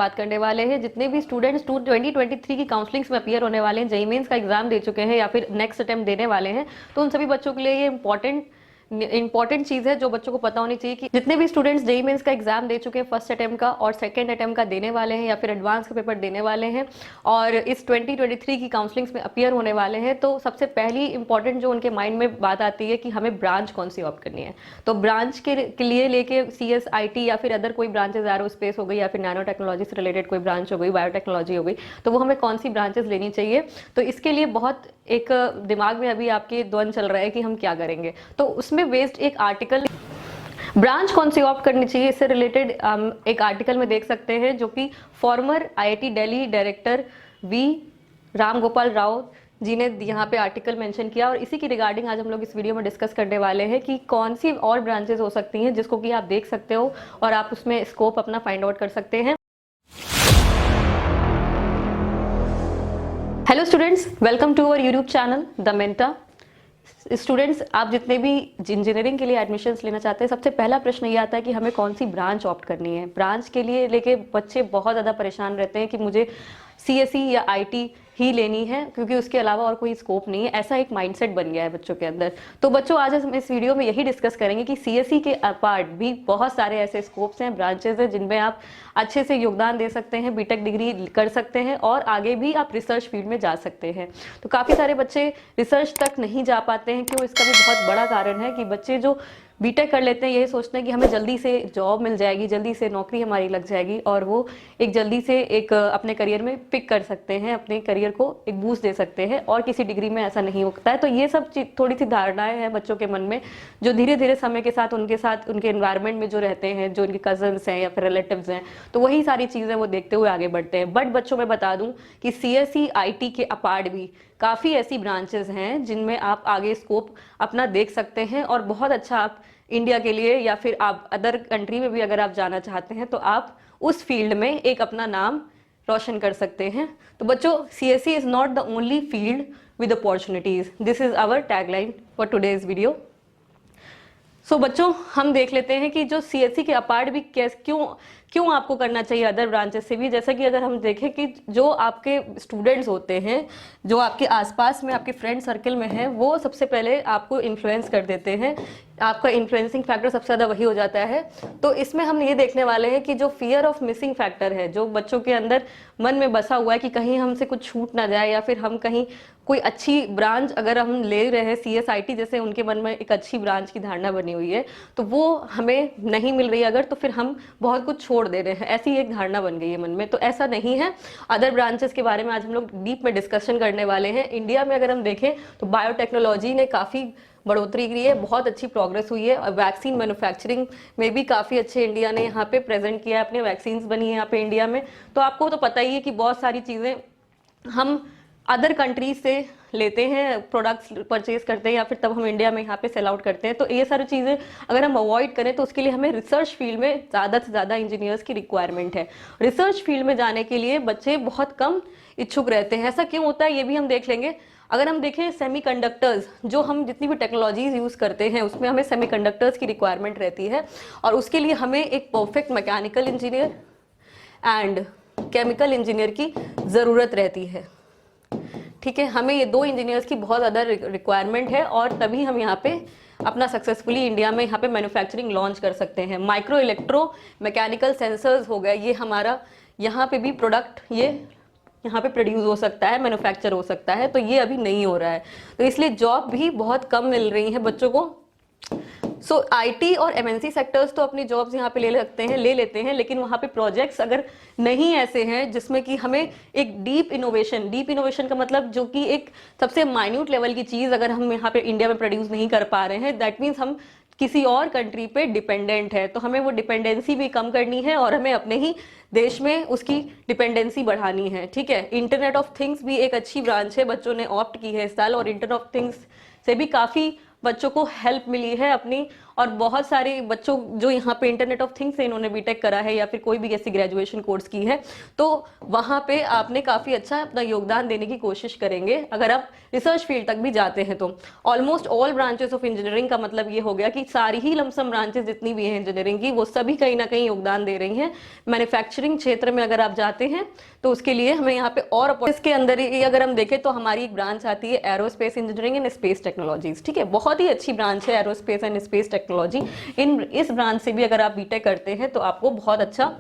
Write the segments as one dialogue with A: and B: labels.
A: बात करने वाले हैं। जितने भी स्टूडेंट्स 2023 की काउंसलिंग्स में अपीयर होने वाले हैं, जेईई मेंस का एग्जाम दे चुके हैं या फिर नेक्स्ट अटेम्प्ट देने वाले हैं, तो उन सभी बच्चों के लिए ये इंपॉर्टेंट चीज़ है जो बच्चों को पता होनी चाहिए कि जितने भी स्टूडेंट्स जेईई मेंस का एग्जाम दे चुके हैं फर्स्ट अटेम्प्ट का और सेकंड अटेम्प्ट का देने वाले हैं या फिर एडवांस का पेपर देने वाले हैं और इस 2023 की काउंसलिंग्स में अपीयर होने वाले हैं, तो सबसे पहली इंपॉर्टेंट जो उनके माइंड में बात आती है कि हमें ब्रांच कौन सी ऑप्ट करनी है। तो ब्रांच के लिए लेके CS, IT या फिर अदर कोई ब्रांचेज, एरोस्पेस हो गई या फिर नैनो टेक्नोलॉजी से रिलेटेड कोई ब्रांच हो गई, बायोटेक्नोलॉजी हो गई, तो वो हमें कौन सी ब्रांचेस लेनी चाहिए। तो इसके लिए बहुत एक दिमाग में अभी आपके द्वंद चल रहा है कि हम क्या करेंगे। तो उसमें बेस्ड एक आर्टिकल, ब्रांच कौन सी ऑप्ट करनी चाहिए, इससे रिलेटेड एक आर्टिकल में देख सकते हैं जो कि former IIT Delhi director V Ram Gopal Rao ji ने यहाँ पे आर्टिकल मेंशन किया और इसी की रिगार्डिंग आज हम लोग इस वीडियो में डिस्कस करने वाले हैं कि कौन सी और ब्रांचेस हो सकती हैं जिसको कि आप देख सकते हो और आप उसमें स्कोप अपना फाइंड आउट कर सकते हैं। Hello students, welcome to our YouTube channel the Menta. Students, आप जितने भी इंजीनियरिंग के लिए एडमिशन्स लेना चाहते हैं, सबसे पहला प्रश्न ये आता है कि हमें कौन सी ब्रांच ऑप्ट करनी है। ब्रांच के लिए लेके बच्चे बहुत ज़्यादा परेशान रहते हैं कि मुझे CSE या IT ही लेनी है क्योंकि उसके अलावा और कोई स्कोप नहीं है। ऐसा एक माइंडसेट बन गया है बच्चों के अंदर। तो बच्चों, आज हम इस वीडियो में यही डिस्कस करेंगे कि CSE के अपार्ट भी बहुत सारे ऐसे स्कोप्स हैं, ब्रांचेज हैं जिनमें आप अच्छे से योगदान दे सकते हैं, बीटेक डिग्री कर सकते हैं और आगे भी आप रिसर्च फील्ड में जा सकते हैं। तो काफ़ी सारे बच्चे रिसर्च तक नहीं जा पाते हैं। क्यों? इसका भी बहुत बड़ा कारण है कि बच्चे जो बीटेक कर लेते हैं यही सोचते हैं कि हमें जल्दी से जॉब मिल जाएगी, जल्दी से नौकरी हमारी लग जाएगी और वो एक जल्दी से एक अपने करियर में पिक कर सकते हैं, अपने करियर को एक बूस्ट दे सकते हैं और किसी डिग्री में ऐसा नहीं होता है। तो ये सब थोड़ी सी धारणाएं हैं बच्चों के मन में जो धीरे धीरे समय के साथ उनके एनवायरनमेंट में जो रहते हैं, जो उनके कजन्स हैं या फिर रिलेटिव्स हैं, तो वही सारी चीज़ें वो देखते हुए आगे बढ़ते हैं। बट बच्चों में बता दूं कि CSE IT के अपार्ट भी काफ़ी ऐसी ब्रांचेस हैं जिनमें आप आगे स्कोप अपना देख सकते हैं और बहुत अच्छा आप इंडिया के लिए या फिर आप अदर कंट्री में भी अगर आप जाना चाहते हैं तो आप उस फील्ड में एक अपना नाम रोशन कर सकते हैं। तो बच्चों, CSE is not the only field with opportunities. This is our tagline for today's video. So बच्चों, हम देख लेते हैं कि जो CSE के अपार्ट भी क्यों आपको करना चाहिए अदर ब्रांचेस से भी। जैसा कि अगर हम देखें कि जो आपके स्टूडेंट्स होते हैं, जो आपके आसपास में आपके फ्रेंड सर्कल में हैं, वो सबसे पहले आपको इन्फ्लुएंस कर देते हैं। आपका इन्फ्लुएंसिंग फैक्टर सबसे ज़्यादा वही हो जाता है। तो इसमें हम ये देखने वाले हैं कि जो फियर ऑफ मिसिंग फैक्टर है, जो बच्चों के अंदर मन में बसा हुआ है कि कहीं हमसे कुछ छूट ना जाए या फिर हम कहीं कोई अच्छी ब्रांच अगर हम ले रहे हैं, CS IT जैसे उनके मन में एक अच्छी ब्रांच की धारणा बनी हुई है, तो वो हमें नहीं मिल रही अगर, तो फिर हम बहुत कुछ छोड़ दे रहे हैं, ऐसी एक धारणा बन गई है मन में। तो ऐसा नहीं है। अदर ब्रांचेस के बारे में आज हम लोग डीप में डिस्कशन करने वाले हैं। इंडिया में अगर हम देखें तो बायोटेक्नोलॉजी ने काफ़ी बढ़ोतरी की है, बहुत अच्छी प्रोग्रेस हुई है और वैक्सीन मैन्युफैक्चरिंग में भी काफ़ी अच्छे इंडिया ने यहाँ पे प्रेजेंट किया है, अपने वैक्सीन्स बनी है यहाँ पे इंडिया में। तो आपको तो पता ही है कि बहुत सारी चीज़ें हम अदर कंट्रीज से लेते हैं, प्रोडक्ट्स परचेज करते हैं या फिर तब हम इंडिया में यहाँ पे सेल आउट करते हैं। तो ये सारी चीज़ें अगर हम अवॉइड करें तो उसके लिए हमें रिसर्च फील्ड में ज़्यादा से ज़्यादा इंजीनियर्स की रिक्वायरमेंट है। रिसर्च फील्ड में जाने के लिए बच्चे बहुत कम इच्छुक रहते हैं। ऐसा क्यों होता है ये भी हम देख लेंगे। अगर हम देखें सेमीकंडक्टर्स, जो हम जितनी भी टेक्नोलॉजीज यूज़ करते हैं उसमें हमें सेमीकंडक्टर्स की रिक्वायरमेंट रहती है और उसके लिए हमें एक perfect mechanical engineer and chemical engineer की ज़रूरत रहती है। ठीक है, हमें ये दो इंजीनियर्स की बहुत ज़्यादा रिक्वायरमेंट है और तभी हम यहाँ पे अपना सक्सेसफुली इंडिया में यहाँ पे मैन्युफैक्चरिंग लॉन्च कर सकते हैं। माइक्रो इलेक्ट्रो मैकेनिकल सेंसर्स हो गए, ये हमारा यहाँ पे भी प्रोडक्ट ये यहाँ पे प्रोड्यूस हो सकता है, मैन्युफैक्चर हो सकता है। तो ये अभी नहीं हो रहा है, तो इसलिए जॉब भी बहुत कम मिल रही है बच्चों को। सो IT और MNC सेक्टर्स तो अपनी जॉब्स यहाँ पे ले लेते हैं, लेकिन वहाँ पे प्रोजेक्ट्स अगर नहीं ऐसे हैं जिसमें कि हमें एक डीप इनोवेशन का मतलब जो कि एक सबसे माइन्यूट लेवल की चीज़ अगर हम यहाँ पे इंडिया में प्रोड्यूस नहीं कर पा रहे हैं, दैट मीन्स हम किसी और कंट्री पे डिपेंडेंट है। तो हमें वो डिपेंडेंसी भी कम करनी है और हमें अपने ही देश में उसकी डिपेंडेंसी बढ़ानी है। ठीक है, इंटरनेट ऑफ थिंग्स भी एक अच्छी ब्रांच है, बच्चों ने ऑप्ट की है इस साल और इंटरनेट ऑफ थिंग्स से भी काफ़ी बच्चों को हेल्प मिली है अपनी और बहुत सारे बच्चों जो यहाँ पे इंटरनेट ऑफ थिंग्स से इन्होंने बीटेक करा है या फिर कोई भी ऐसी ग्रेजुएशन कोर्स की है, तो वहाँ पे आपने काफ़ी अच्छा अपना योगदान देने की कोशिश करेंगे अगर आप रिसर्च फील्ड तक भी जाते हैं तो। Almost all branches of engineering का मतलब ये हो गया कि सारी ही लमसम ब्रांचेस जितनी भी हैं इंजीनियरिंग की, वो सभी कहीं ना कहीं योगदान दे रही हैं। मैन्युफैक्चरिंग क्षेत्र में अगर आप जाते हैं तो उसके लिए हमें यहाँ पे और इसके अंदर ही अगर हम देखें तो हमारी एक ब्रांच आती है aerospace engineering and space technologies, ठीक है, बहुत ही अच्छी ब्रांच है एरोस्पेस एंड स्पेस टेक्नोलॉजी। इस ब्रांच से भी अगर आप बीटेक करते हैं तो आपको बहुत अच्छा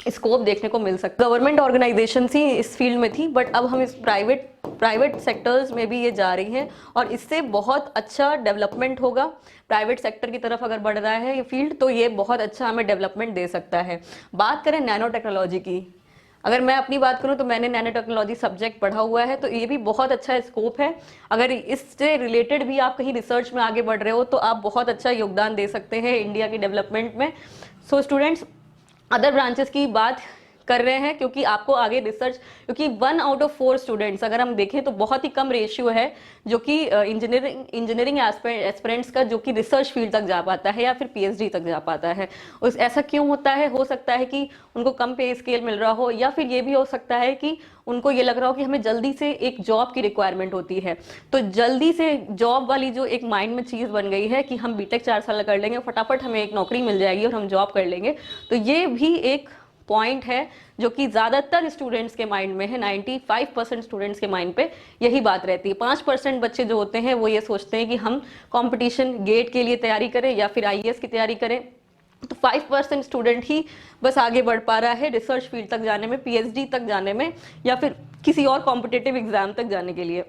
A: स्कोप देखने को मिल सकता है। गवर्नमेंट ऑर्गेनाइजेशन ही इस फील्ड में थी, बट अब हम इस प्राइवेट सेक्टर्स में भी ये जा रही हैं और इससे बहुत अच्छा डेवलपमेंट होगा। प्राइवेट सेक्टर की तरफ अगर बढ़ रहा है ये फील्ड तो ये बहुत अच्छा हमें डेवलपमेंट दे सकता है। बात करें नैनो टेक्नोलॉजी की, अगर मैं अपनी बात करूं तो मैंने नैनो टेक्नोलॉजी सब्जेक्ट पढ़ा हुआ है, तो ये भी बहुत अच्छा स्कोप है। अगर इससे रिलेटेड भी आप कहीं रिसर्च में आगे बढ़ रहे हो तो आप बहुत अच्छा योगदान दे सकते हैं इंडिया की डेवलपमेंट में। सो स्टूडेंट्स, अदर ब्रांचेस की बात कर रहे हैं क्योंकि आपको आगे रिसर्च, क्योंकि 1 आउट ऑफ 4 स्टूडेंट्स अगर हम देखें तो बहुत ही कम रेशियो है जो कि इंजीनियरिंग एस्पिरेंट्स का जो कि रिसर्च फील्ड तक जा पाता है या फिर पीएचडी तक जा पाता है। उस ऐसा क्यों होता है? हो सकता है कि उनको कम पे स्केल मिल रहा हो, या फिर ये भी हो सकता है कि उनको ये लग रहा हो कि हमें जल्दी से एक जॉब की रिक्वायरमेंट होती है। तो जल्दी से जॉब वाली जो एक माइंड में चीज़ बन गई है कि हम बीटेक 4 साल कर लेंगे, फटाफट हमें एक नौकरी मिल जाएगी और हम जॉब कर लेंगे, तो ये भी एक पॉइंट है जो कि ज़्यादातर स्टूडेंट्स के माइंड में है। 95% स्टूडेंट्स के माइंड पे यही बात रहती है। 5% बच्चे जो होते हैं वो ये सोचते हैं कि हम कंपटीशन गेट के लिए तैयारी करें या फिर आईएएस की तैयारी करें। तो 5% स्टूडेंट ही बस आगे बढ़ पा रहा है रिसर्च फील्ड तक जाने में, पीएचडी तक जाने में, या फिर किसी और कॉम्पिटिटिव एग्जाम तक जाने के लिए।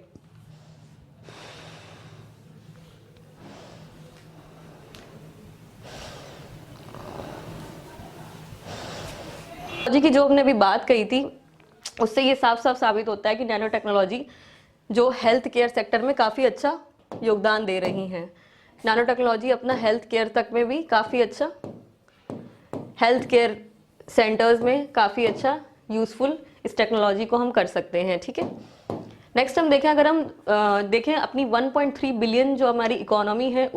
A: टेक्नोलॉजी की जो हमने अभी बात कही थी उससे ये साफ साफ साबित होता है कि नैनो टेक्नोलॉजी जो हेल्थ केयर सेक्टर में काफ़ी अच्छा योगदान दे रही हैं। नैनो टेक्नोलॉजी अपना हेल्थ केयर तक में भी काफ़ी अच्छा, हेल्थ केयर सेंटर्स में काफ़ी अच्छा यूज़फुल इस टेक्नोलॉजी को हम कर सकते हैं, ठीक है। नेक्स्ट हम देखें, अगर हम देखें अपनी 1.3 बिलियन जो हमारी इकोनॉमी है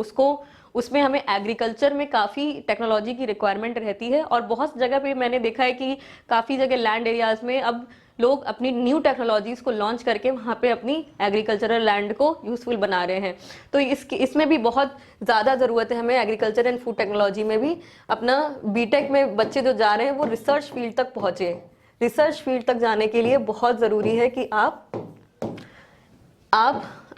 A: उसमें हमें एग्रीकल्चर में काफ़ी टेक्नोलॉजी की रिक्वायरमेंट रहती है। और बहुत जगह पे मैंने देखा है कि काफ़ी जगह लैंड एरियाज़ में अब लोग अपनी न्यू टेक्नोलॉजीज़ को लॉन्च करके वहाँ पे अपनी एग्रीकल्चरल लैंड को यूज़फुल बना रहे हैं। तो इसमें भी बहुत ज़्यादा ज़रूरत है हमें एग्रीकल्चर एंड फूड टेक्नोलॉजी में भी अपना बीटेक में बच्चे जो जा रहे हैं वो रिसर्च फील्ड तक पहुँचे। रिसर्च फील्ड तक जाने के लिए बहुत ज़रूरी है कि आप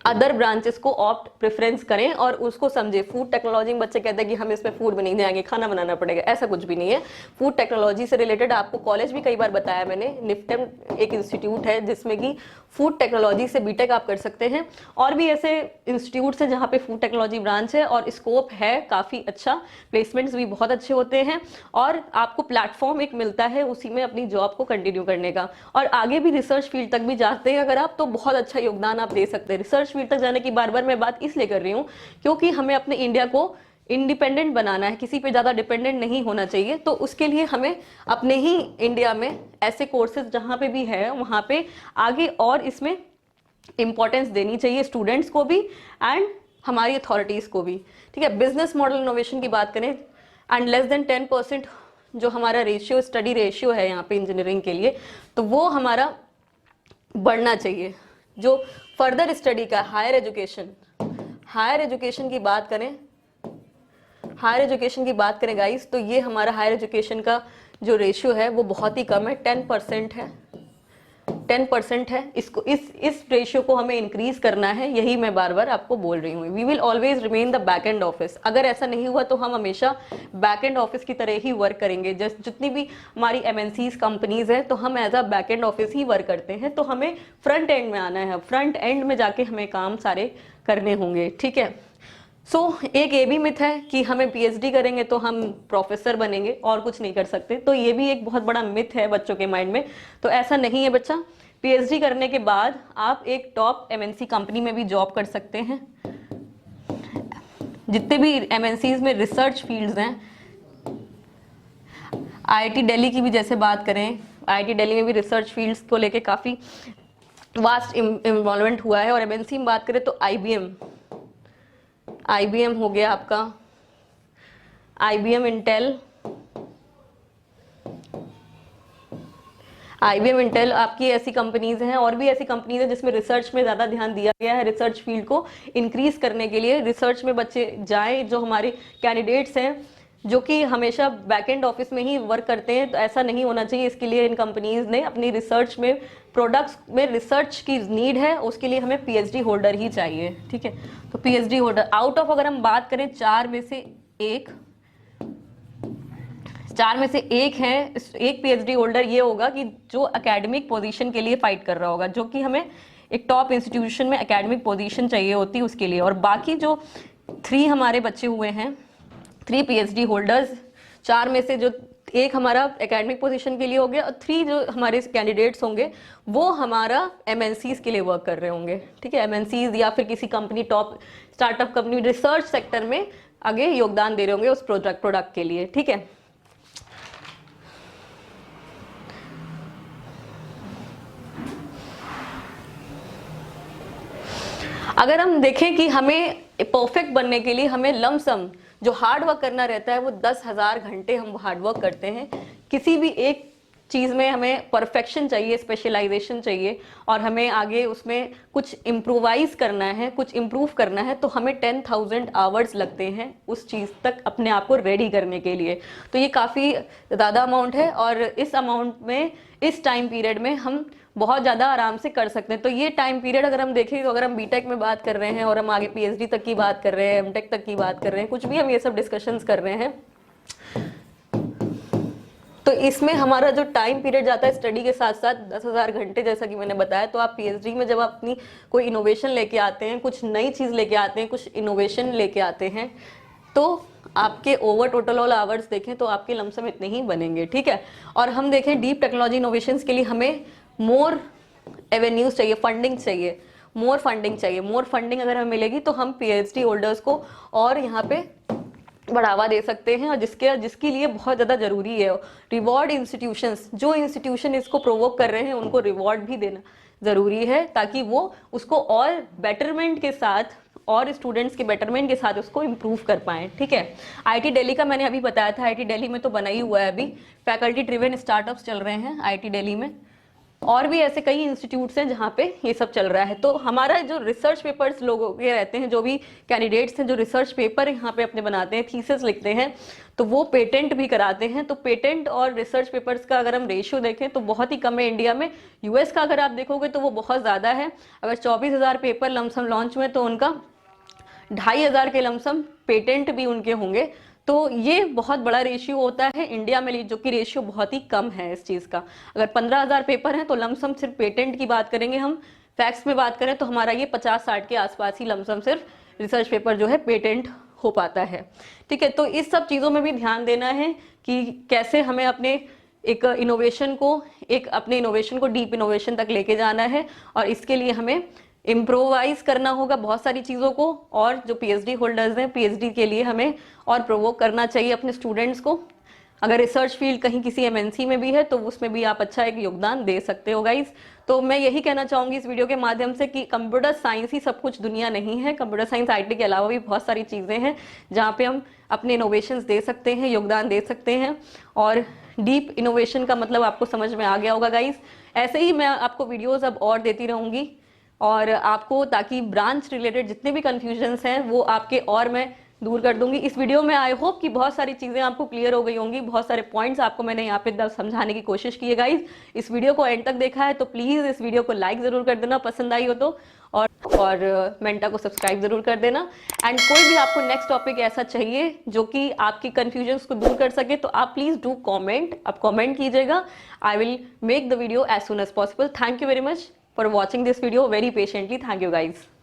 A: अदर ब्रांचेस को ऑप्ट प्रेफरेंस करें और उसको समझे। फूड टेक्नोलॉजी में बच्चे कहते हैं कि हम इसमें फूड में नहीं जाएंगे, खाना बनाना पड़ेगा, ऐसा कुछ भी नहीं है। फूड टेक्नोलॉजी से रिलेटेड आपको कॉलेज भी कई बार बताया मैंने, निफ्टेम एक इंस्टीट्यूट है जिसमें कि फूड टेक्नोलॉजी से बीटेक आप कर सकते हैं। और भी ऐसे इंस्टीट्यूट्स हैं जहाँ पे फूड टेक्नोलॉजी ब्रांच है और स्कोप है काफ़ी अच्छा, प्लेसमेंट्स भी बहुत अच्छे होते हैं और आपको प्लेटफॉर्म एक मिलता है उसी में अपनी जॉब को कंटिन्यू करने का। और आगे भी रिसर्च फील्ड तक भी जाते हैं अगर आप, तो बहुत अच्छा योगदान आप दे सकते हैं। रिसर्च फील्ड तक जाने की बार बार मैं बात इसलिए कर रही हूँ क्योंकि हमें अपने इंडिया को इंडिपेंडेंट बनाना है, किसी पे ज़्यादा डिपेंडेंट नहीं होना चाहिए। तो उसके लिए हमें अपने ही इंडिया में ऐसे कोर्सेज जहाँ पे भी है वहाँ पे आगे और इसमें इम्पोर्टेंस देनी चाहिए स्टूडेंट्स को भी एंड हमारी अथॉरिटीज़ को भी, ठीक है। बिजनेस मॉडल इनोवेशन की बात करें एंड लेस देन 10% जो हमारा रेशियो, स्टडी रेशियो है यहाँ पे इंजीनियरिंग के लिए, तो वो हमारा बढ़ना चाहिए। जो फर्दर स्टडी का हायर एजुकेशन की बात करें गाइस, तो ये हमारा हायर एजुकेशन का जो रेशियो है वो बहुत ही कम है, 10% है। 10% है। इसको इस रेशियो को हमें इंक्रीज करना है, यही मैं बार बार आपको बोल रही हूँ। We will always remain the back end office. अगर ऐसा नहीं हुआ तो हम हमेशा बैक एंड ऑफिस की तरह ही वर्क करेंगे। जस्ट जितनी भी हमारी एमएनसीज कंपनीज हैं तो हम as a back end office ही वर्क करते हैं, तो हमें फ्रंट एंड में आना है, फ्रंट एंड में जाके हमें काम सारे करने होंगे, ठीक है। एक ये भी मिथ है कि हमें पीएचडी करेंगे तो हम प्रोफेसर बनेंगे और कुछ नहीं कर सकते, तो ये भी एक बहुत बड़ा मिथ है बच्चों के माइंड में। तो ऐसा नहीं है बच्चा, पीएचडी करने के बाद आप एक टॉप एमएनसी कंपनी में भी जॉब कर सकते हैं। जितने भी एमएनसीज में रिसर्च फील्ड्स हैं, आईआईटी दिल्ली की भी जैसे बात करें, आईआईटी दिल्ली में भी रिसर्च फील्ड्स को लेके काफ़ी वास्ट इन्वॉल्वमेंट हुआ है। और एमएनसी में बात करें तो आईबीएम हो गया आपका, IBM इंटेल आपकी ऐसी कंपनीज हैं, और भी ऐसी कंपनीज हैं जिसमें रिसर्च में ज़्यादा ध्यान दिया गया है। रिसर्च फील्ड को इंक्रीज करने के लिए रिसर्च में बच्चे जाएं, जो हमारे कैंडिडेट्स हैं जो कि हमेशा बैकएंड ऑफिस में ही वर्क करते हैं, तो ऐसा नहीं होना चाहिए। इसके लिए इन कंपनीज ने अपनी रिसर्च में, प्रोडक्ट्स में रिसर्च की नीड है, उसके लिए हमें PhD होल्डर ही चाहिए, ठीक है। तो PhD होल्डर आउट ऑफ, अगर हम बात करें चार में से एक है, एक PhD होल्डर ये होगा कि जो एकेडमिक पोजीशन के लिए फाइट कर रहा होगा, जो कि हमें एक टॉप इंस्टीट्यूशन में एकेडमिक पोजीशन चाहिए होती है उसके लिए। और बाकी जो 3 हमारे बच्चे हुए हैं, 3 PhD होल्डर्स, 4 में से जो एक हमारा एकेडमिक पोजीशन के लिए हो गया, और 3 जो हमारे कैंडिडेट्स होंगे वो हमारा MNCs के लिए वर्क कर रहे होंगे, ठीक है। MNCs या फिर किसी company, top startup company, research sector में आगे योगदान दे रहे होंगे उस प्रोडक्ट के लिए, ठीक है। अगर हम देखें कि हमें परफेक्ट बनने के लिए हमें लमसम जो हार्ड वर्क करना रहता है वो 10,000 घंटे हम हार्ड वर्क करते हैं। किसी भी एक चीज़ में हमें परफेक्शन चाहिए, स्पेशलाइजेशन चाहिए, और हमें आगे उसमें कुछ इम्प्रोवाइज करना है, कुछ इम्प्रूव करना है, तो हमें 10,000 आवर्स लगते हैं उस चीज़ तक अपने आप को रेडी करने के लिए। तो ये काफ़ी ज़्यादा अमाउंट है, और इस अमाउंट में, इस टाइम पीरियड में हम बहुत ज़्यादा आराम से कर सकते हैं। तो ये टाइम पीरियड अगर हम देखें, तो अगर हम बीटेक में बात कर रहे हैं और हम आगे PhD तक की बात कर रहे हैं, एमटेक तक की बात कर रहे हैं, कुछ भी हम ये सब डिस्कशंस कर रहे हैं, तो इसमें हमारा जो टाइम पीरियड जाता है स्टडी के साथ साथ 10,000 घंटे, जैसा कि मैंने बताया। तो आप PhD में जब आप अपनी कोई इनोवेशन लेके आते हैं, कुछ नई चीज़ लेके आते हैं, कुछ इनोवेशन लेके आते हैं, तो आपके ओवर टोटल ऑल आवर्स देखें तो आपके लमसम इतने ही बनेंगे, ठीक है। और हम देखें डीप टेक्नोलॉजी इनोवेशंस के लिए हमें मोर एवेन्यूज चाहिए, फंडिंग चाहिए, मोर फंडिंग चाहिए। मोर फंडिंग अगर हमें मिलेगी तो हम PhD होल्डर्स को और यहाँ पे बढ़ावा दे सकते हैं, और जिसके लिए बहुत ज़्यादा ज़रूरी है रिवॉर्ड इंस्टीट्यूशंस, जो इंस्टीट्यूशन इसको प्रोवोक कर रहे हैं उनको रिवॉर्ड भी देना ज़रूरी है, ताकि वो उसको और बेटरमेंट के साथ और स्टूडेंट्स के बेटरमेंट के साथ उसको इम्प्रूव कर पाएँ, ठीक है। IIT दिल्ली का मैंने अभी बताया था, IIT दिल्ली में तो बना ही हुआ है, अभी फैकल्टी ड्रिवन स्टार्टअप्स चल रहे हैं IIT दिल्ली में, और भी ऐसे कई इंस्टीट्यूट्स हैं जहाँ पे ये सब चल रहा है। तो हमारा जो रिसर्च पेपर्स लोगों के रहते हैं, जो भी कैंडिडेट्स हैं जो रिसर्च पेपर यहाँ पे अपने बनाते हैं, थीसिस लिखते हैं, तो वो पेटेंट भी कराते हैं। तो पेटेंट और रिसर्च पेपर्स का अगर हम रेशियो देखें तो बहुत ही कम है इंडिया में। US का अगर आप देखोगे तो वो बहुत ज़्यादा है। अगर 24,000 पेपर लमसम लॉन्च में, तो उनका 2,500 के लमसम पेटेंट भी उनके होंगे। तो ये बहुत बड़ा रेशियो होता है इंडिया में, जो कि रेशियो बहुत ही कम है इस चीज़ का। अगर 15,000 पेपर हैं तो लमसम सिर्फ पेटेंट की बात करेंगे, हम फैक्ट्स में बात करें तो हमारा ये 50-60 के आसपास ही लमसम सिर्फ रिसर्च पेपर जो है पेटेंट हो पाता है, ठीक है। तो इस सब चीज़ों में भी ध्यान देना है कि कैसे हमें अपने अपने इनोवेशन को डीप इनोवेशन तक लेके जाना है, और इसके लिए हमें इम्प्रोवाइज करना होगा बहुत सारी चीज़ों को। और जो PhD होल्डर्स हैं, PhD के लिए हमें और प्रोवोक करना चाहिए अपने स्टूडेंट्स को। अगर रिसर्च फील्ड कहीं किसी MNC में भी है तो उसमें भी आप अच्छा एक योगदान दे सकते हो गाइज। तो मैं यही कहना चाहूँगी इस वीडियो के माध्यम से कि कंप्यूटर साइंस ही सब कुछ दुनिया नहीं है। कंप्यूटर साइंस IT के अलावा भी बहुत सारी चीज़ें हैं जहाँ पे हम अपने इनोवेशंस दे सकते हैं, योगदान दे सकते हैं। और डीप इनोवेशन का मतलब आपको समझ में आ गया होगा गाइज। ऐसे ही मैं आपको वीडियोज़ अब और देती रहूँगी, और आपको, ताकि ब्रांच रिलेटेड जितने भी कन्फ्यूजन्स हैं वो आपके और मैं दूर कर दूंगी। इस वीडियो में आई होप कि बहुत सारी चीज़ें आपको क्लियर हो गई होंगी, बहुत सारे पॉइंट्स आपको मैंने यहाँ पे समझाने की कोशिश की है गाइज। इस वीडियो को एंड तक देखा है तो प्लीज़ इस वीडियो को लाइक ज़रूर कर देना पसंद आई हो तो, और मेंटा को सब्सक्राइब ज़रूर कर देना। एंड कोई भी आपको नेक्स्ट टॉपिक ऐसा चाहिए जो कि आपकी कन्फ्यूजन्स को दूर कर सके तो आप प्लीज़ डू कॉमेंट, आप कॉमेंट कीजिएगा। I will make the video as soon as possible. Thank you very much for watching this video very patiently. Thank you guys.